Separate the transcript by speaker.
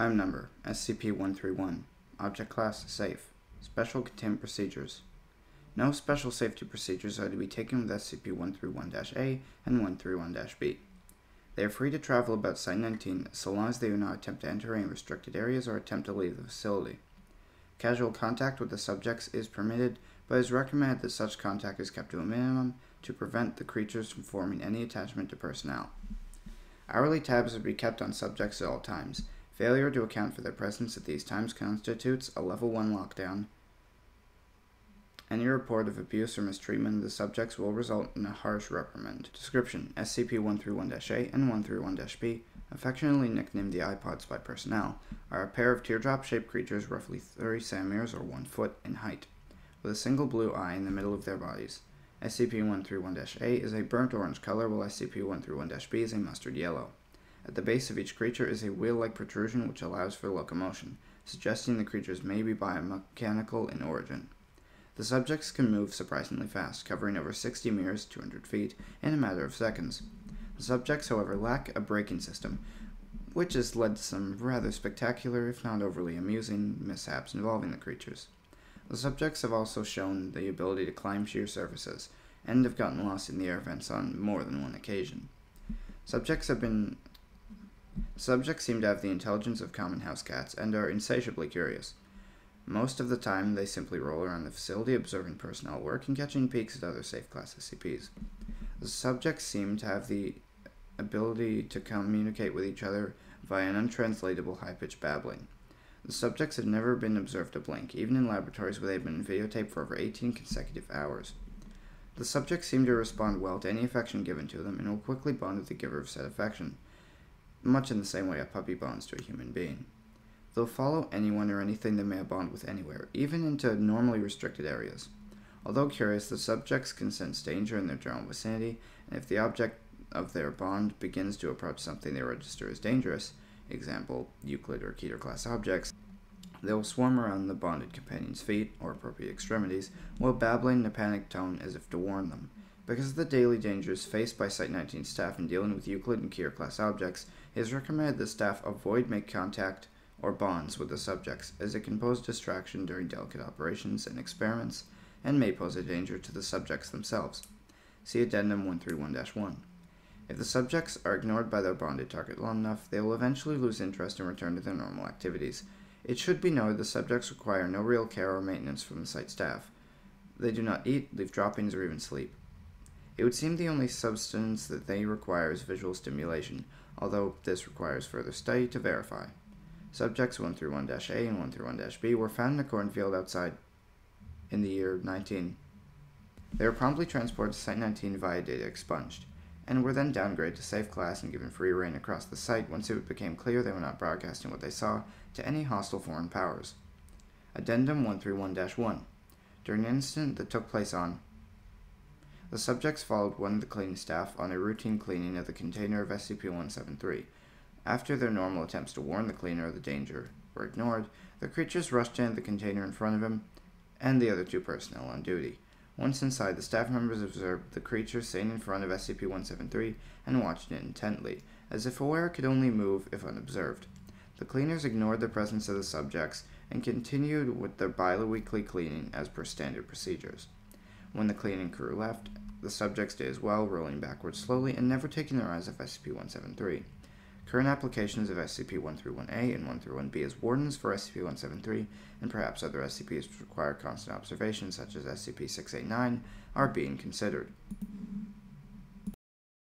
Speaker 1: Item number, SCP-131. Object class, safe. Special containment procedures. No special safety procedures are to be taken with SCP-131-A and 131-B. They are free to travel about Site-19 so long as they do not attempt to enter any restricted areas or attempt to leave the facility. Casual contact with the subjects is permitted, but it is recommended that such contact is kept to a minimum to prevent the creatures from forming any attachment to personnel. Hourly tabs are to be kept on subjects at all times. Failure to account for their presence at these times constitutes a Level 1 lockdown. Any report of abuse or mistreatment of the subjects will result in a harsh reprimand. Description: SCP-131-A and 131-B, affectionately nicknamed the iPods by personnel, are a pair of teardrop-shaped creatures roughly 30 centimeters or 1 foot in height, with a single blue eye in the middle of their bodies. SCP-131-A is a burnt orange color, while SCP-131-B is a mustard yellow. At the base of each creature is a wheel-like protrusion which allows for locomotion, suggesting the creatures may be biomechanical in origin. The subjects can move surprisingly fast, covering over 60 meters, 200 feet, in a matter of seconds. The subjects, however, lack a braking system, which has led to some rather spectacular, if not overly amusing, mishaps involving the creatures. The subjects have also shown the ability to climb sheer surfaces, and have gotten lost in the air vents on more than one occasion. Subjects seem to have the intelligence of common house cats and are insatiably curious. Most of the time, they simply roll around the facility observing personnel work and catching peeks at other safe-class SCPs. The subjects seem to have the ability to communicate with each other via an untranslatable high-pitched babbling. The subjects have never been observed to blink, even in laboratories where they have been videotaped for over 18 consecutive hours. The subjects seem to respond well to any affection given to them and will quickly bond with the giver of said affection, much in the same way a puppy bonds to a human being. They'll follow anyone or anything they may bond with anywhere, even into normally restricted areas. Although curious, the subjects can sense danger in their general vicinity, and if the object of their bond begins to approach something they register as dangerous, example, Euclid or Keter class objects, they will swarm around the bonded companion's feet, or appropriate extremities, while babbling in a panicked tone as if to warn them. Because of the daily dangers faced by Site-19 staff in dealing with Euclid and Keter class objects, it is recommended that staff avoid making contact or bonds with the subjects, as it can pose distraction during delicate operations and experiments, and may pose a danger to the subjects themselves. See Addendum 131-1. If the subjects are ignored by their bonded target long enough, they will eventually lose interest and return to their normal activities. It should be noted the subjects require no real care or maintenance from the site staff. They do not eat, leave droppings, or even sleep. It would seem the only substance that they require is visual stimulation, although this requires further study to verify. Subjects 131-A and 131-B were found in a cornfield outside in the year 19. They were promptly transported to Site-19 via data expunged, and were then downgraded to safe class and given free reign across the site once it became clear they were not broadcasting what they saw to any hostile foreign powers. Addendum 131-1. During an incident that took place on the subjects followed one of the cleaning staff on a routine cleaning of the container of SCP-173. After their normal attempts to warn the cleaner of the danger were ignored, the creatures rushed into the container in front of him and the other two personnel on duty. Once inside, the staff members observed the creature sitting in front of SCP-173 and watched it intently, as if aware it could only move if unobserved. The cleaners ignored the presence of the subjects and continued with their bi-weekly cleaning as per standard procedures. When the cleaning crew left, the subjects did as well, rolling backwards slowly and never taking their eyes off SCP-173. Current applications of SCP-131-A and 131-B as wardens for SCP-173 and perhaps other SCPs which require constant observation, such as SCP-689, are being considered.